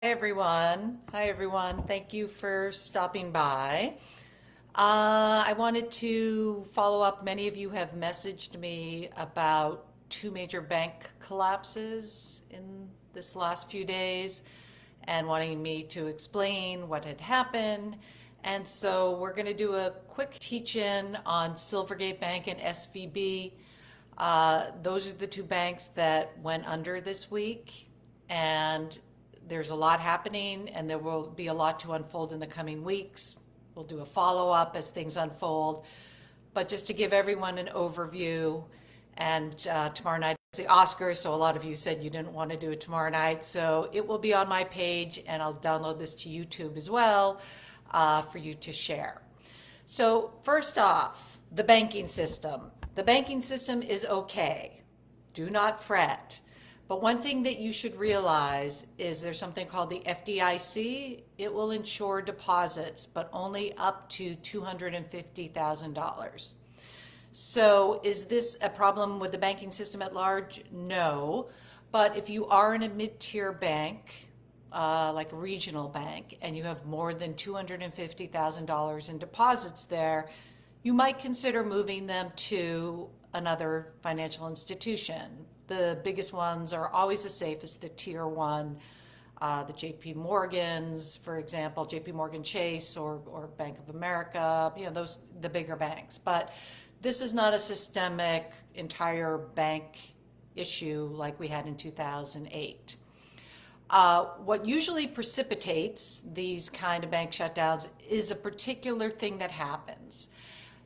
Hi everyone. Hi everyone. Thank you for stopping by. I wanted to follow up. Many of you have messaged me about two major bank collapses in this last few days and wanting me to explain what had happened. And so we're going to do a quick teach-in on Silvergate Bank and SVB. Those are the two banks that went under this week, and there's a lot happening, and there will be a lot to unfold in the coming weeks. We'll do a follow-up as things unfold. But just to give everyone an overview, and tomorrow night is the Oscars, so a lot of you said you didn't want to do it tomorrow night. So it will be on my page, and I'll download this to YouTube as well for you to share. So first off, the banking system. The banking system is okay. Do not fret. But one thing that you should realize is there's something called the FDIC. It will insure deposits, but only up to $250,000. So is this a problem with the banking system at large? No. But if you are in a mid-tier bank, like a regional bank, and you have more than $250,000 in deposits there, you might consider moving them to another financial institution. The biggest ones are always the safest, the tier one, the JP Morgans, for example, JP Morgan Chase or Bank of America, those, the bigger banks. But this is not a systemic entire bank issue like we had in 2008. What usually precipitates these kind of bank shutdowns is a particular thing that happens.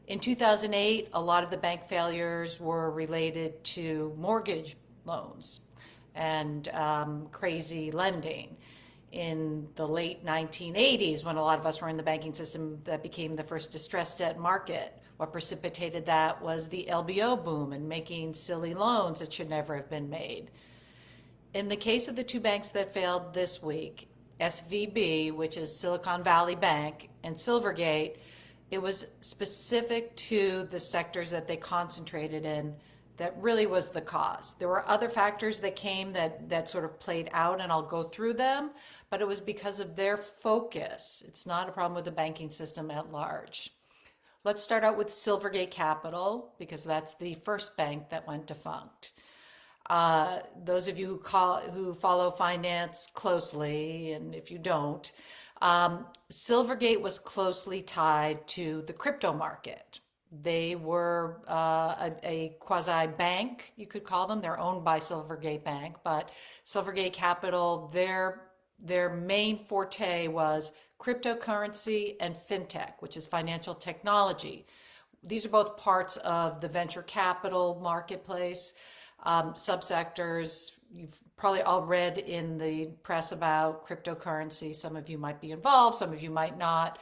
In 2008, a lot of the bank failures were related to mortgage loans and crazy lending. In the late 1980s, when a lot of us were in the banking system, that became the first distressed debt market. What precipitated that was the LBO boom and making silly loans that should never have been made. In the case of the two banks that failed this week, SVB, which is Silicon Valley Bank, and Silvergate, it was specific to the sectors that they concentrated in that really was the cause. There were other factors that came that sort of played out, and I'll go through them, but it was because of their focus. It's not a problem with the banking system at large. Let's start out with Silvergate Capital, because that's the first bank that went defunct. Those of you who follow finance closely, and if you don't, Silvergate was closely tied to the crypto market. They were a quasi-bank, you could call them. They're owned by Silvergate Bank, but Silvergate Capital, their main forte was cryptocurrency and fintech, which is financial technology. These are both parts of the venture capital marketplace. Subsectors. You've probably all read in the press about cryptocurrency. Some of you might be involved, some of you might not.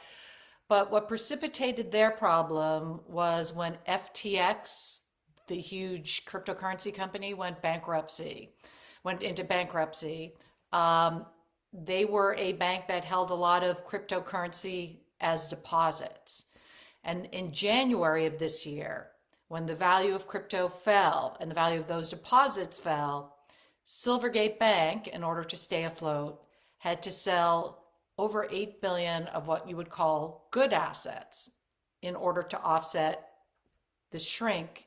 But what precipitated their problem was when FTX, the huge cryptocurrency company, went into bankruptcy. They were a bank that held a lot of cryptocurrency as deposits. And in January of this year, when the value of crypto fell and the value of those deposits fell, Silvergate Bank, in order to stay afloat, had to sell over 8 billion of what you would call good assets in order to offset the shrink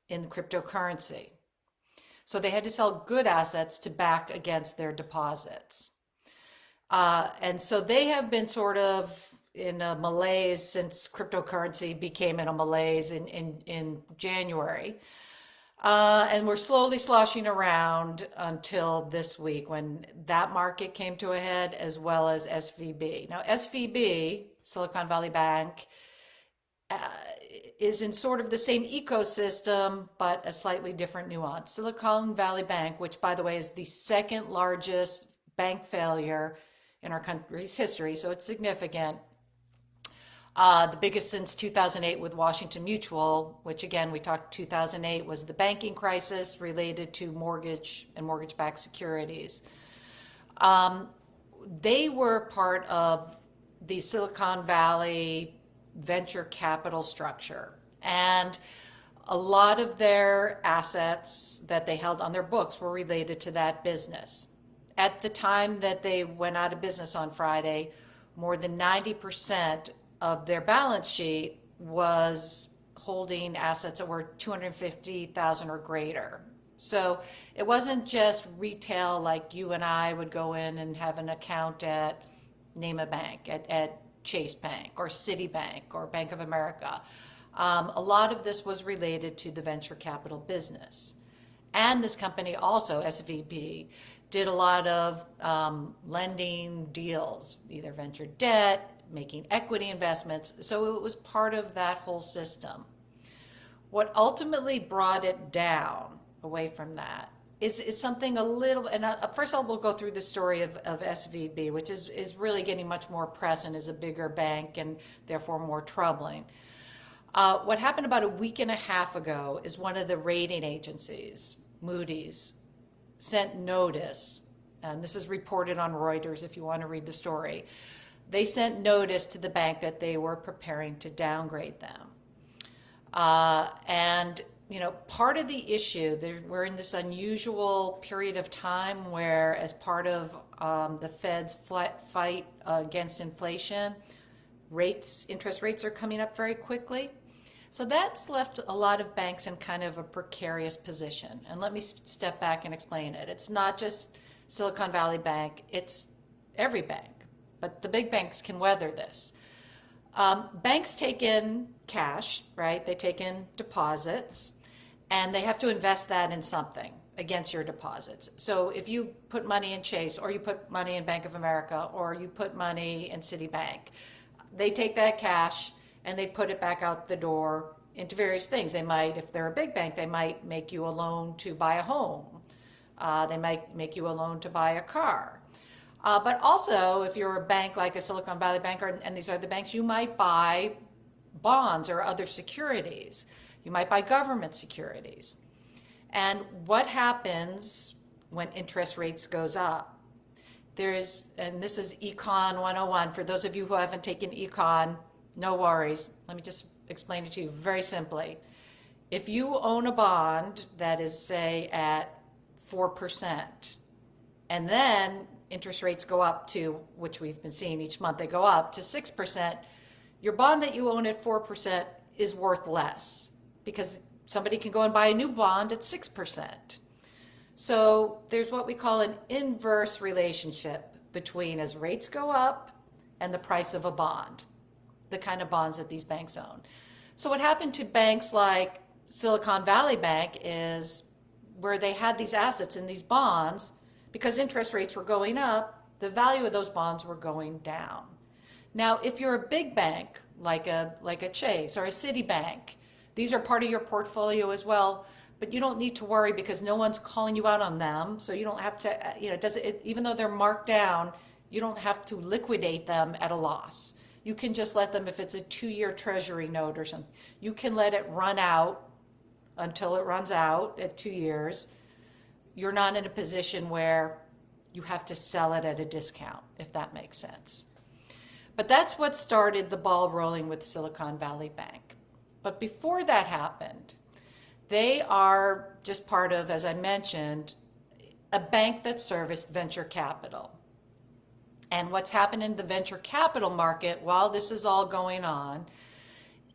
in cryptocurrency. So they had to sell good assets to back against their deposits. And so they have been sort of in a malaise since cryptocurrency became in a malaise in January. And we're slowly sloshing around until this week when that market came to a head, as well as SVB. Now, SVB, Silicon Valley Bank, is in sort of the same ecosystem, but a slightly different nuance. Silicon Valley Bank, which by the way is the second largest bank failure in our country's history, so it's significant. The biggest since 2008 with Washington Mutual, which again, we talked 2008 was the banking crisis related to mortgage and mortgage-backed securities. They were part of the Silicon Valley venture capital structure. And a lot of their assets that they held on their books were related to that business. at the time that they went out of business on Friday, more than 90% of their balance sheet was holding assets that were 250,000 or greater. So it wasn't just retail like you and I would go in and have an account at, name a bank, at Chase Bank or Citibank or Bank of America. A lot of this was related to the venture capital business. And this company also, SVB, did a lot of lending deals, either venture debt, making equity investments. So it was part of that whole system. What ultimately brought it down away from that is something a little, and first we'll go through the story of SVB, which is really getting much more press and is a bigger bank and therefore more troubling. What happened about a week and a half ago is one of the rating agencies, Moody's, sent notice, and this is reported on Reuters if you want to read the story. They sent notice to the bank that they were preparing to downgrade them. And part of the issue, we're in this unusual period of time where, as part of the Fed's fight against inflation, interest rates are coming up very quickly. So that's left a lot of banks in kind of a precarious position. And let me step back and explain it. It's not just Silicon Valley Bank, it's every bank. But the big banks can weather this. Banks take in cash, right? They take in deposits, and they have to invest that in something against your deposits. So if you put money in Chase, or you put money in Bank of America, or you put money in Citibank, they take that cash and they put it back out the door into various things. They might, if they're a big bank, they might make you a loan to buy a home. They might make you a loan to buy a car. But also, if you're a bank like a Silicon Valley Bank and these other banks, you might buy bonds or other securities. You might buy government securities. And what happens when interest rates goes up? And this is Econ 101. For those of you who haven't taken Econ, no worries. Let me just explain it to you very simply. If you own a bond that is, say, at 4%, and then interest rates go up to, which we've been seeing each month, they go up to 6%, your bond that you own at 4% is worth less because somebody can go and buy a new bond at 6%. So there's what we call an inverse relationship between as rates go up and the price of a bond, the kind of bonds that these banks own. So what happened to banks like Silicon Valley Bank is where they had these assets in these bonds, because interest rates were going up, the value of those bonds were going down. Now, if you're a big bank, like a Chase or a Citibank, these are part of your portfolio as well, but you don't need to worry because no one's calling you out on them. So you don't have to, even though they're marked down, you don't have to liquidate them at a loss. You can just let them, if it's a 2-year treasury note or something, you can let it run out until it runs out at 2 years. You're not in a position where you have to sell it at a discount, if that makes sense. But that's what started the ball rolling with Silicon Valley Bank. But before that happened, they are just part of, as I mentioned, a bank that serviced venture capital. And what's happened in the venture capital market while this is all going on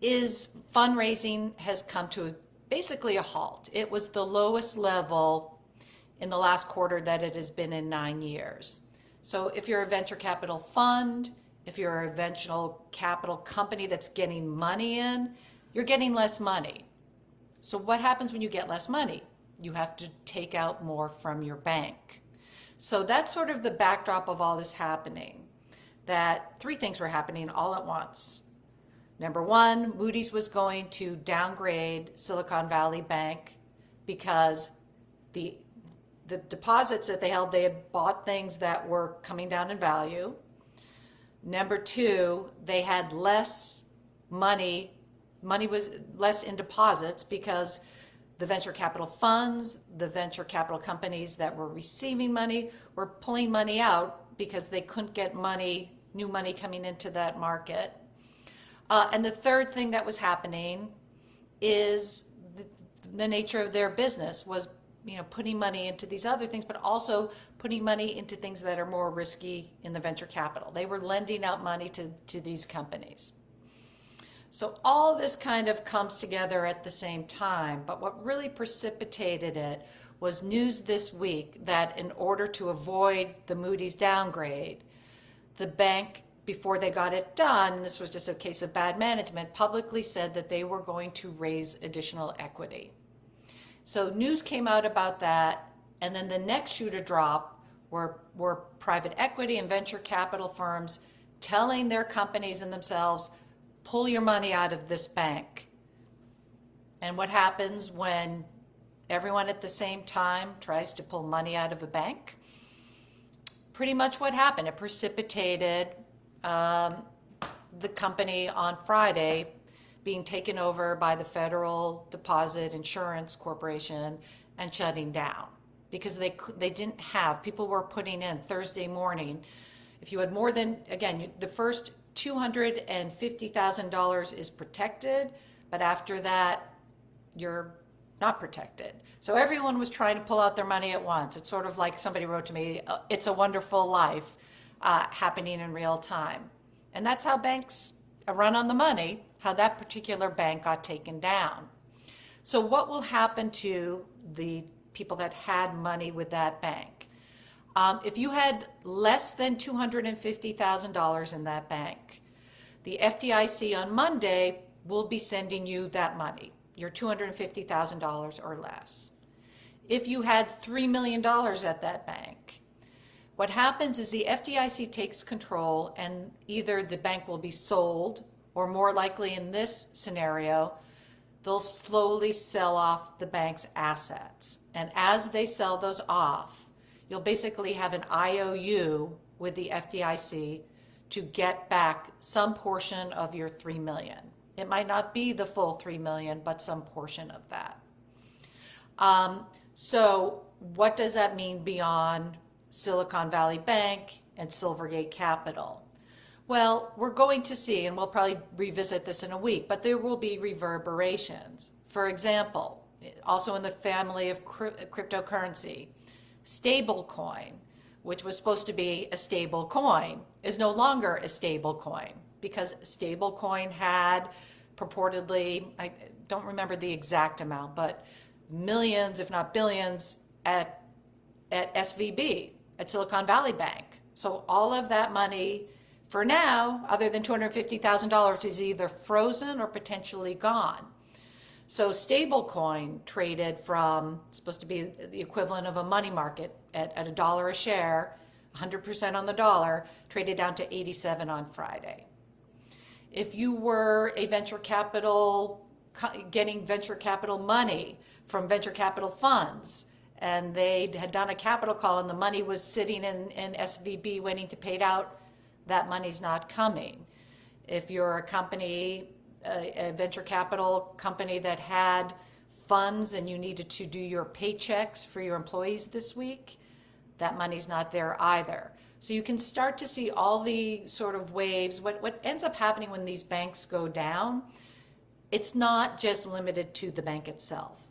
is fundraising has come to basically a halt. It was the lowest level in the last quarter that it has been in 9 years. So if you're a venture capital fund, if you're a venture capital company that's getting money in, you're getting less money. So what happens when you get less money? You have to take out more from your bank. So that's sort of the backdrop of all this happening, that 3 things were happening all at once. Number one, Moody's was going to downgrade Silicon Valley Bank because the deposits that they held, they had bought things that were coming down in value. Number 2, they had less money was less in deposits because the venture capital funds, the venture capital companies that were receiving money were pulling money out because they couldn't get new money coming into that market. And the third thing that was happening is the nature of their business was putting money into these other things, but also putting money into things that are more risky in the venture capital. They were lending out money to these companies. So all this kind of comes together at the same time, but what really precipitated it was news this week that in order to avoid the Moody's downgrade, the bank, before they got it done, this was just a case of bad management, publicly said that they were going to raise additional equity. So news came out about that, and then the next shoe to drop were private equity and venture capital firms telling their companies and themselves, pull your money out of this bank. And what happens when everyone at the same time tries to pull money out of a bank? Pretty much what happened. It precipitated the company on Friday being taken over by the Federal Deposit Insurance Corporation and shutting down because they didn't have, people were putting in Thursday morning, if you had more than, again, the first $250,000 is protected, but after that, you're not protected. So everyone was trying to pull out their money at once. It's sort of like somebody wrote to me, "It's a Wonderful Life," happening in real time. And that's how banks run on the money, how that particular bank got taken down. So what will happen to the people that had money with that bank? If you had less than $250,000 in that bank, the FDIC on Monday will be sending you that money, your $250,000 or less. If you had $3 million at that bank, what happens is the FDIC takes control and either the bank will be sold or more likely in this scenario, they'll slowly sell off the bank's assets. And as they sell those off, you'll basically have an IOU with the FDIC to get back some portion of your $3 million. It might not be the full $3 million, but some portion of that. So what does that mean beyond Silicon Valley Bank and Silvergate Capital? Well, we're going to see, and we'll probably revisit this in a week, but there will be reverberations. For example, also in the family of cryptocurrency, stablecoin, which was supposed to be a stable coin, is no longer a stable coin because stablecoin had purportedly, I don't remember the exact amount, but millions, if not billions, at SVB, at Silicon Valley Bank. So all of that money, for now, other than $250,000, is either frozen or potentially gone. So stablecoin traded from, supposed to be the equivalent of a money market at $1 a share, 100% on the dollar, traded down to 87 on Friday. If you were a venture capital, getting venture capital money from venture capital funds, and they had done a capital call and the money was sitting in SVB waiting to pay it out, that money's not coming. If you're a company, a venture capital company that had funds and you needed to do your paychecks for your employees this week, that money's not there either. So you can start to see all the sort of waves. What ends up happening when these banks go down, it's not just limited to the bank itself.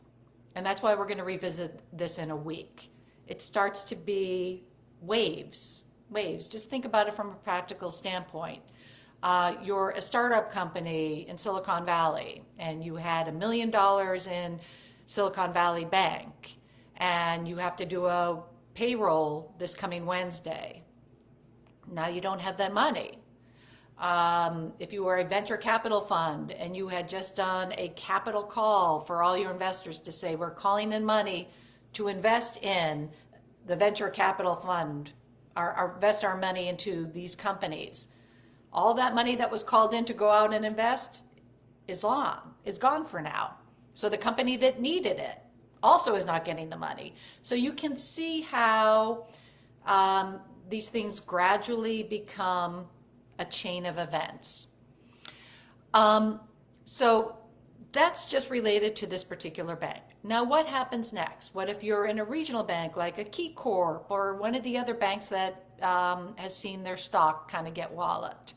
And that's why we're going to revisit this in a week. It starts to be waves. Just think about it from a practical standpoint. You're a startup company in Silicon Valley and you had $1 million in Silicon Valley Bank and you have to do a payroll this coming Wednesday. Now you don't have that money. If you were a venture capital fund and you had just done a capital call for all your investors to say, we're calling in money to invest in the venture capital fund, invest our money into these companies. All that money that was called in to go out and invest is gone for now. So the company that needed it also is not getting the money. So you can see how these things gradually become a chain of events. So that's just related to this particular bank. Now, what happens next? What if you're in a regional bank like a Key Corp or one of the other banks that has seen their stock kind of get walloped?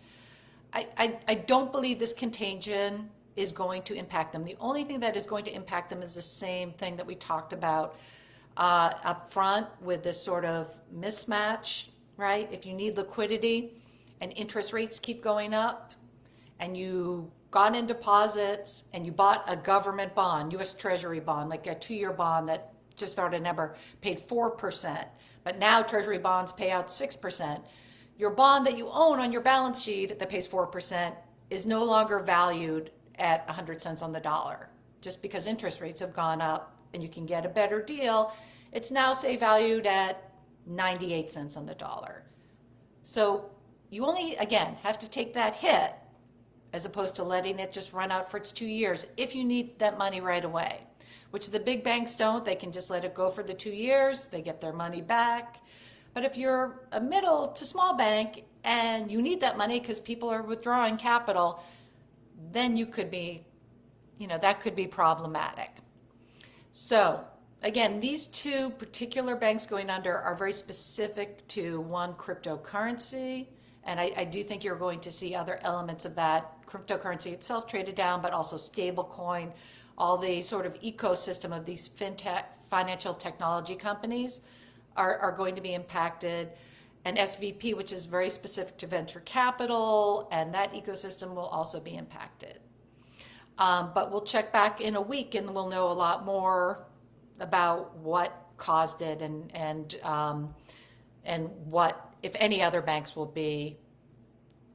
I don't believe this contagion is going to impact them. The only thing that is going to impact them is the same thing that we talked about up front with this sort of mismatch, right? If you need liquidity and interest rates keep going up and you got in deposits and you bought a government bond, U.S. Treasury bond, like a 2-year bond that just started a number, paid 4%, but now Treasury bonds pay out 6%. Your bond that you own on your balance sheet that pays 4% is no longer valued at 100 cents on the dollar. Just because interest rates have gone up and you can get a better deal, it's now, say, valued at 98 cents on the dollar. So you only, again, have to take that hit as opposed to letting it just run out for its 2 years if you need that money right away, which the big banks don't. They can just let it go for the 2 years. They get their money back. But if you're a middle to small bank and you need that money because people are withdrawing capital, then you could be, that could be problematic. So again, these two particular banks going under are very specific to one cryptocurrency. And I do think you're going to see other elements of that cryptocurrency itself traded down, but also stablecoin, all the sort of ecosystem of these fintech, financial technology companies are going to be impacted. And SVP, which is very specific to venture capital, and that ecosystem will also be impacted. But we'll check back in a week and we'll know a lot more about what caused it and what, if any, other banks will be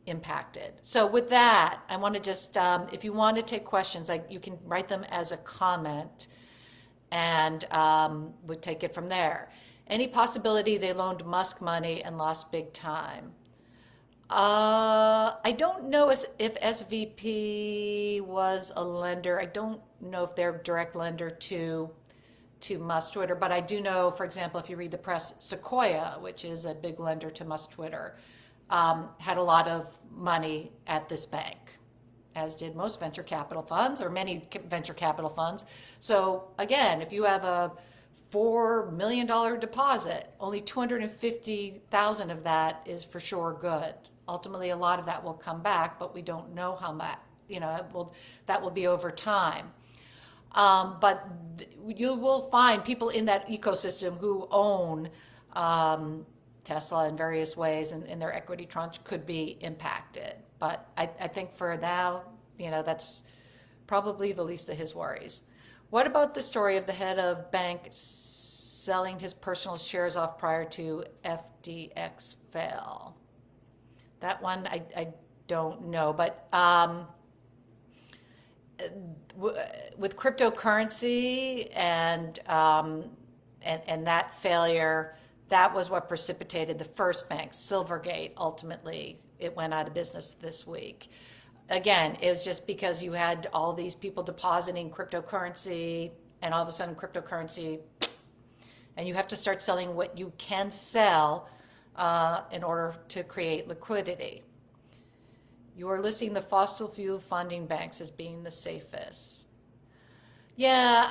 impacted. So with that, I want to just, if you want to take questions, you can write them as a comment and we'll take it from there. Any possibility they loaned Musk money and lost big time? I don't know if SVP was a lender. I don't know if they're a direct lender to Musk Twitter, but I do know, for example, if you read the press, Sequoia, which is a big lender to Musk Twitter, had a lot of money at this bank, as did most venture capital funds, or many venture capital funds. So again, if you have a $4 million deposit, only 250,000 of that is for sure good. Ultimately, a lot of that will come back, but we don't know how much, that will be over time. But you will find people in that ecosystem who own Tesla in various ways, and their equity tranche could be impacted. But I think for now, that's probably the least of his worries. What about the story of the head of bank selling his personal shares off prior to FTX fail? That one I don't know, but with cryptocurrency and that failure, that was what precipitated the first bank, Silvergate. Ultimately, it went out of business this week. Again, it was just because you had all these people depositing cryptocurrency, and all of a sudden cryptocurrency, and you have to start selling what you can sell in order to create liquidity. You are listing the fossil fuel funding banks as being the safest. Yeah,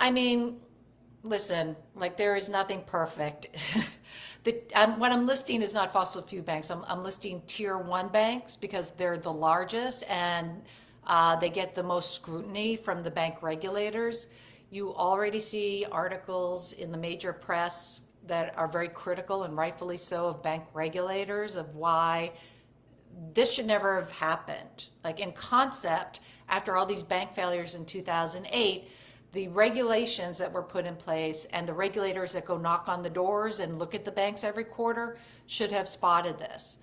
listen, there is nothing perfect. What I'm listing is not fossil fuel banks. I'm listing tier 1 banks because they're the largest and they get the most scrutiny from the bank regulators. You already see articles in the major press that are very critical, and rightfully so, of bank regulators, of why this should never have happened. In concept, after all these bank failures in 2008, the regulations that were put in place and the regulators that go knock on the doors and look at the banks every quarter should have spotted this.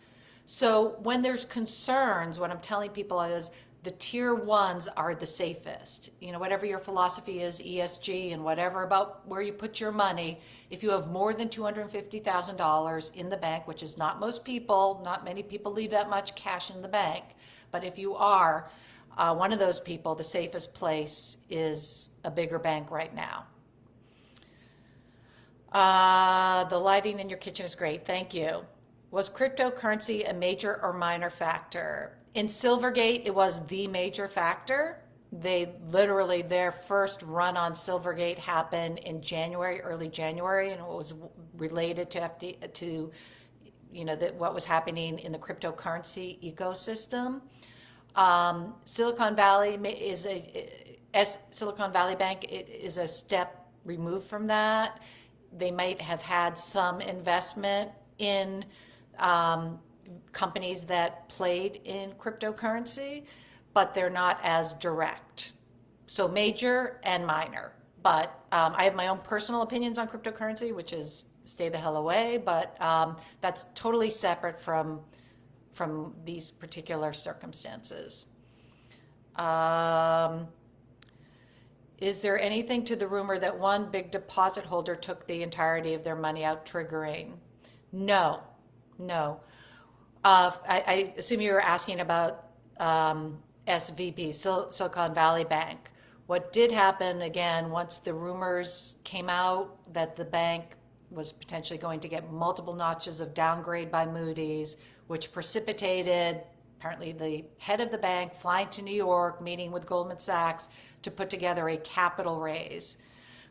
So when there's concerns, what I'm telling people is the tier 1s are the safest. Whatever your philosophy is, ESG and whatever about where you put your money, if you have more than $250,000 in the bank, which is not most people, not many people leave that much cash in the bank, but if you are one of those people, the safest place is a bigger bank right now. The lighting in your kitchen is great. Thank you. Was cryptocurrency a major or minor factor? In Silvergate, it was the major factor. Their first run on Silvergate happened in January, early January, and it was related to what was happening in the cryptocurrency ecosystem. Silicon Valley Bank is a step removed from that. they might have had some investment in companies that played in cryptocurrency, but they're not as direct. So major and minor. But I have my own personal opinions on cryptocurrency, which is stay the hell away. But that's totally separate from these particular circumstances. Is there anything to the rumor that one big deposit holder took the entirety of their money out, triggering? No, no. I assume you were asking about SVB, Silicon Valley Bank. What did happen, again, once the rumors came out that the bank was potentially going to get multiple notches of downgrade by Moody's, which precipitated apparently the head of the bank flying to New York, meeting with Goldman Sachs to put together a capital raise.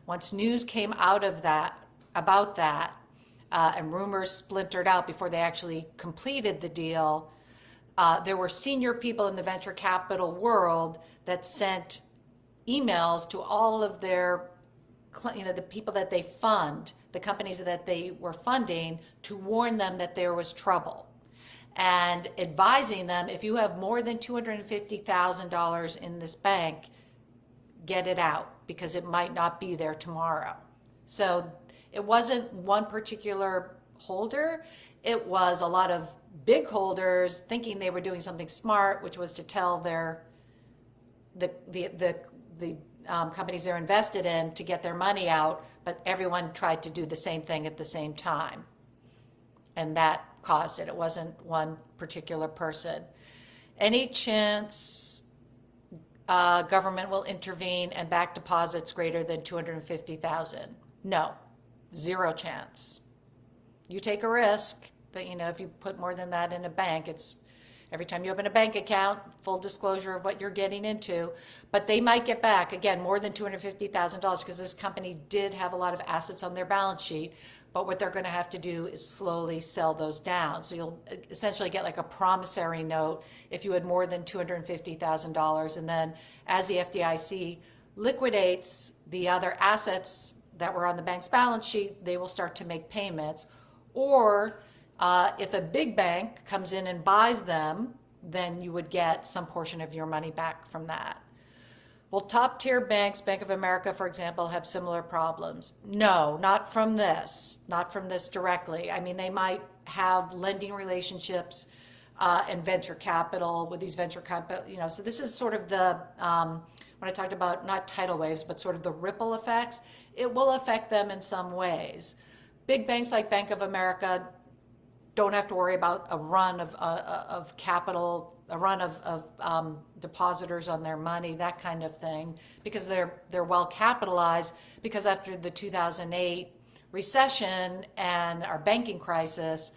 Once news came out of that, about that, and rumors splintered out before they actually completed the deal, there were senior people in the venture capital world that sent emails to all of their, the people that they fund, the companies that they were funding, to warn them that there was trouble and advising them, if you have more than $250,000 in this bank, get it out because it might not be there tomorrow. So it wasn't one particular holder. It was a lot of big holders thinking they were doing something smart, which was to tell the companies they're invested in to get their money out, but everyone tried to do the same thing at the same time. And that caused it. It wasn't one particular person. Any chance government will intervene and back deposits greater than 250,000? No, zero chance. You take a risk that, if you put more than that in a bank, it's every time you open a bank account, full disclosure of what you're getting into. But they might get back, again, more than $250,000 because this company did have a lot of assets on their balance sheet. But what they're going to have to do is slowly sell those down. So you'll essentially get like a promissory note if you had more than $250,000. And then as the FDIC liquidates the other assets that were on the bank's balance sheet, they will start to make payments. Or if a big bank comes in and buys them, then you would get some portion of your money back from that. Will top tier banks, Bank of America, for example, have similar problems? No, not from this directly. I mean, they might have lending relationships and venture capital with these venture capital, so this is sort of the, when I talked about not tidal waves, but sort of the ripple effects, it will affect them in some ways. Big banks like Bank of America don't have to worry about a run of capital, a run of depositors on their money, that kind of thing, because they're well capitalized. Because after the 2008 recession and our banking crisis,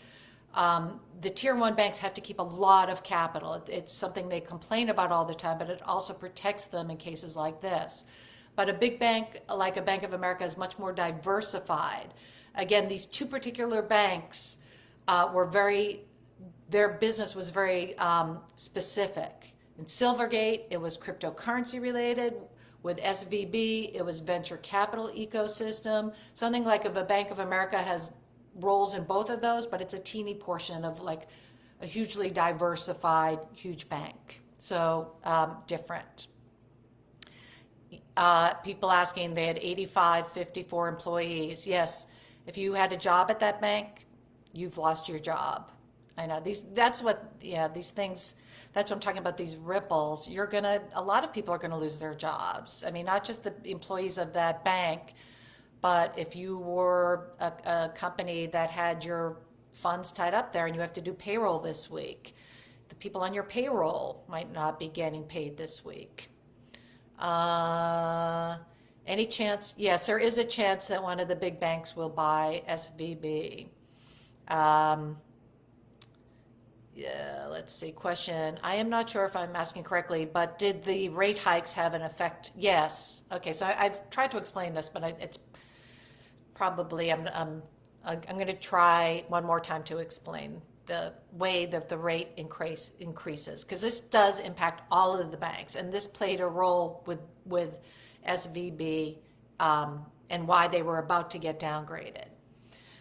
the tier one banks have to keep a lot of capital. It's something they complain about all the time, but it also protects them in cases like this. But a big bank like a Bank of America is much more diversified. Again, these two particular banks their business was very specific. In Silvergate, it was cryptocurrency related. With SVB, it was venture capital ecosystem. Something like if a Bank of America has roles in both of those, but it's a teeny portion of like a hugely diversified, huge bank. So different. People asking, they had 54 employees. Yes, if you had a job at that bank, you've lost your job. I know these things, that's what I'm talking about, these ripples. A lot of people are gonna lose their jobs. I mean, not just the employees of that bank, but if you were a company that had your funds tied up there and you have to do payroll this week, the people on your payroll might not be getting paid this week. Any chance? Yes, there is a chance that one of the big banks will buy SVB. Yeah, let's see. Question. I am not sure if I'm asking correctly, but did the rate hikes have an effect? Yes. Okay, so I've tried to explain this, but it's probably, I'm going to try one more time to explain the way that the rate increases, because this does impact all of the banks, and this played a role with SVB and why they were about to get downgraded.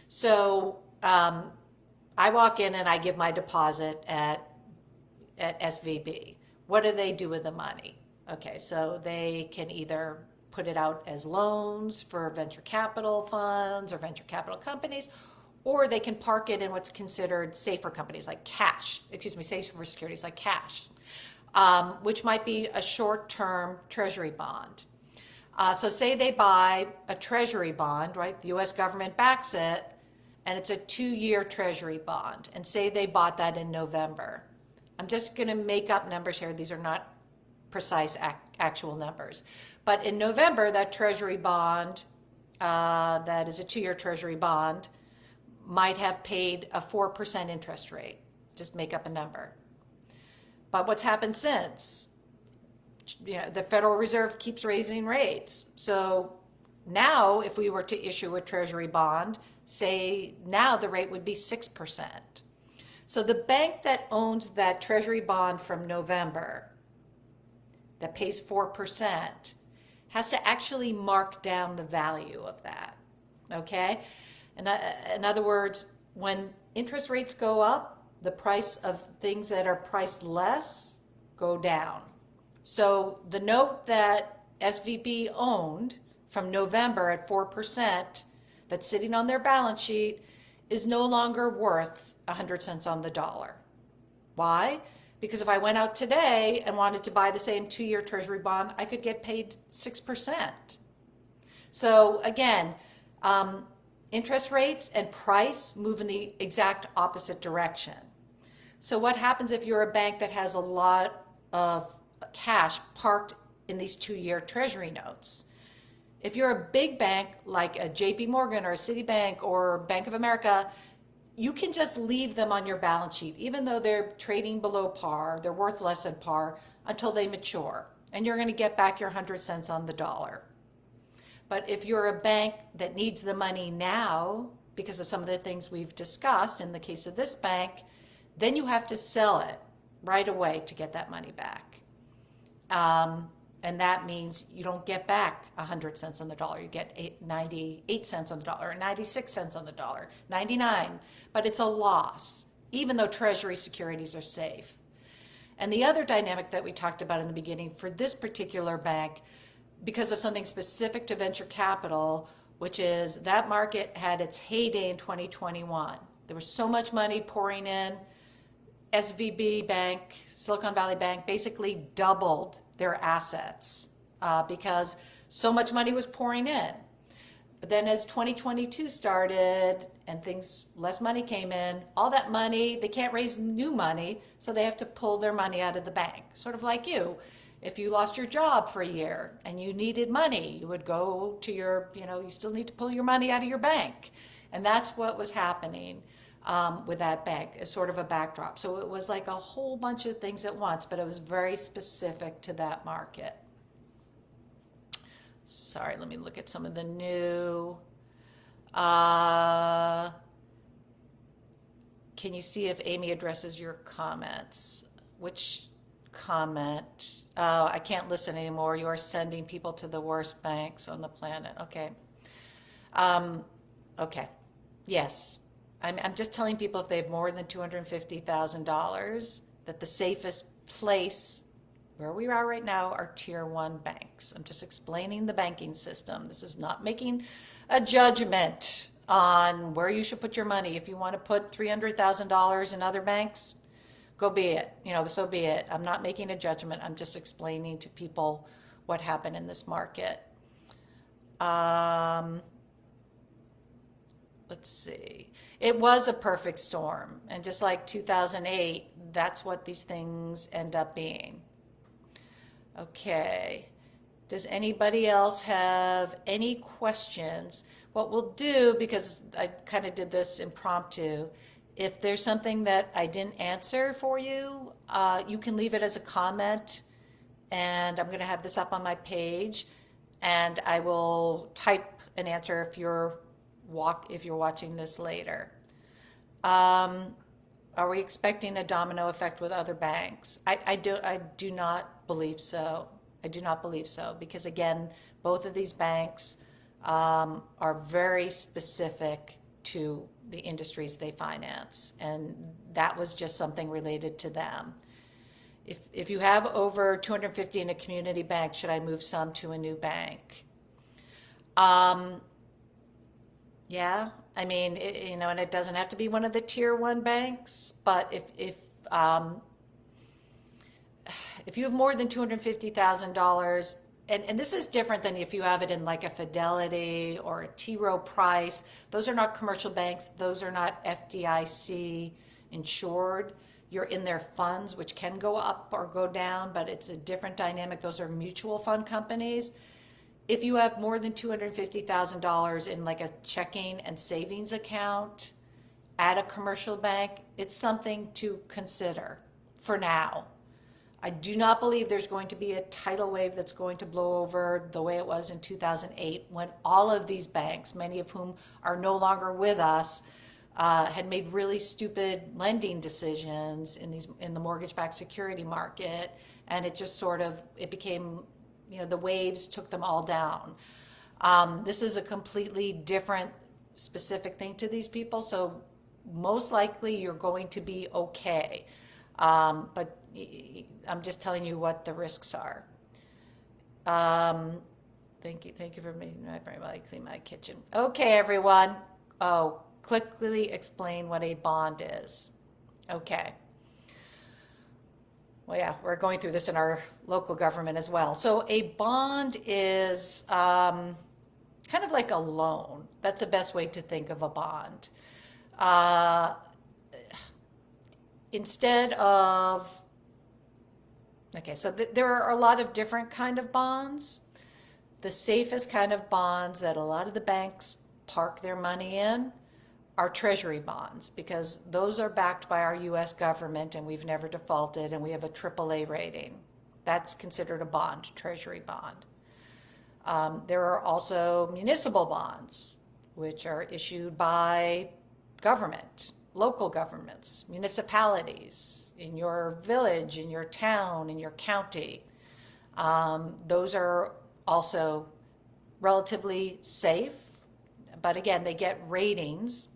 So I walk in and I give my deposit at SVB. What do they do with the money? Okay, so they can either put it out as loans for venture capital funds or venture capital companies, or they can park it in what's considered safer companies like cash, safer securities like cash, which might be a short-term treasury bond. So say they buy a treasury bond, right? The US government backs it, and it's a 2-year treasury bond. And say they bought that in November. I'm just going to make up numbers here. These are not precise actual numbers. But in November, that treasury bond, that is a 2-year treasury bond, might have paid a 4% interest rate. Just make up a number. But what's happened since? The Federal Reserve keeps raising rates. So now if we were to issue a treasury bond, say now the rate would be 6%. So the bank that owns that treasury bond from November that pays 4% has to actually mark down the value of that, okay? In other words, when interest rates go up, the price of things that are priced less go down. So the note that SVB owned from November at 4% that's sitting on their balance sheet is no longer worth 100 cents on the dollar. Why? Because if I went out today and wanted to buy the same 2-year treasury bond, I could get paid 6%. So again, interest rates and price move in the exact opposite direction. So what happens if you're a bank that has a lot of cash parked in these 2-year treasury notes? If you're a big bank like a JP Morgan or a Citibank or Bank of America, you can just leave them on your balance sheet, even though they're trading below par, they're worth less than par, until they mature. And you're going to get back your 100 cents on the dollar. But if you're a bank that needs the money now, because of some of the things we've discussed in the case of this bank, then you have to sell it right away to get that money back. And that means you don't get back 100 cents on the dollar. You get 98 cents on the dollar, or 96 cents on the dollar, 99. But it's a loss, even though Treasury securities are safe. And the other dynamic that we talked about in the beginning for this particular bank, because of something specific to venture capital, which is that market had its heyday in 2021. There was so much money pouring in. SVB Bank, Silicon Valley Bank, basically doubled their assets because so much money was pouring in. But then as 2022 started and less money came in, all that money, they can't raise new money, so they have to pull their money out of the bank. Sort of like you. If you lost your job for a year and you needed money, you would go to you still need to pull your money out of your bank. And that's what was happening with that bank as sort of a backdrop. So it was like a whole bunch of things at once, but it was very specific to that market. Sorry, let me look at some of the new. Can you see if Amy addresses your comments? Which comment? I can't listen anymore. You are sending people to the worst banks on the planet. Okay. Okay. Yes. I'm just telling people if they have more than $250,000 that the safest place where we are right now are tier 1 banks. I'm just explaining the banking system. This is not making a judgment on where you should put your money. If you want to put $300,000 in other banks, go be it. So be it. I'm not making a judgment. I'm just explaining to people what happened in this market. Let's see. It was a perfect storm. And just like 2008, that's what these things end up being. Okay. Does anybody else have any questions? What we'll do, because I kind of did this impromptu, if there's something that I didn't answer for you, you can leave it as a comment, and I'm going to have this up on my page, and I will type an answer if you're watching this later. Are we expecting a domino effect with other banks? I do not believe so. I do not believe so because, again, both of these banks are very specific to the industries they finance, and that was just something related to them. If you have over 250 in a community bank, should I move some to a new bank? Um, yeah, I mean, and it doesn't have to be one of the tier one banks, but um, if you have more than $250,000, and this is different than if you have it in like a Fidelity or a T. Rowe Price. Those are not commercial banks. Those are not FDIC insured. You're in their funds, which can go up or go down, but it's a different dynamic. Those are mutual fund companies. If you have more than $250,000 in like a checking and savings account at a commercial bank, it's something to consider for now. I do not believe there's going to be a tidal wave that's going to blow over the way it was in 2008 when all of these banks, many of whom are no longer with us, had made really stupid lending decisions in the mortgage-backed security market, and it became, the waves took them all down. This is a completely different specific thing to these people, so most likely you're going to be okay. But I'm just telling you what the risks are. Thank you for making my clean my kitchen. Okay, everyone. Oh, quickly explain what a bond is. Okay. Well, yeah, we're going through this in our local government as well. So a bond is kind of like a loan. That's the best way to think of a bond. Instead of, okay, so there are a lot of different kind of bonds. The safest kind of bonds that a lot of the banks park their money in are treasury bonds, because those are backed by our US government and we've never defaulted and we have a AAA rating. That's considered a bond, treasury bond. There are also municipal bonds, which are issued by government, local governments, municipalities, in your village, in your town, in your county. Those are also relatively safe, but again, they get ratings,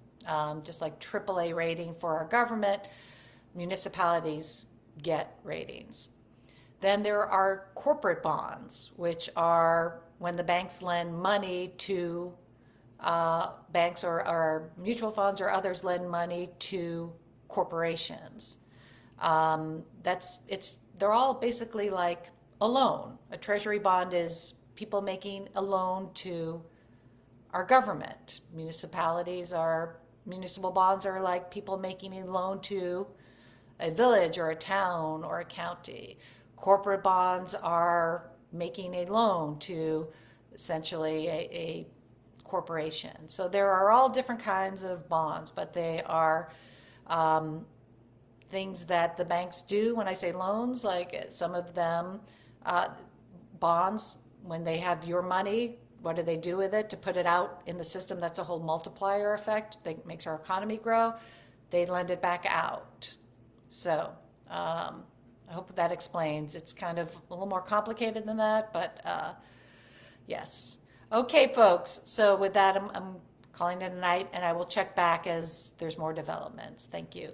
just like AAA rating for our government, municipalities get ratings. Then there are corporate bonds, which are when the banks lend money to banks or mutual funds or others lend money to corporations. They're all basically like a loan. A treasury bond is people making a loan to our government. Municipal bonds are like people making a loan to a village or a town or a county. Corporate bonds are making a loan to essentially a corporation. So there are all different kinds of bonds, but they are things that the banks do. When I say loans, like some of them, bonds, when they have your money, what do they do with it to put it out in the system? That's a whole multiplier effect that makes our economy grow. They lend it back out. So I hope that explains. It's kind of a little more complicated than that, but yes. Okay, folks. So with that, I'm calling it a night, and I will check back as there's more developments. Thank you.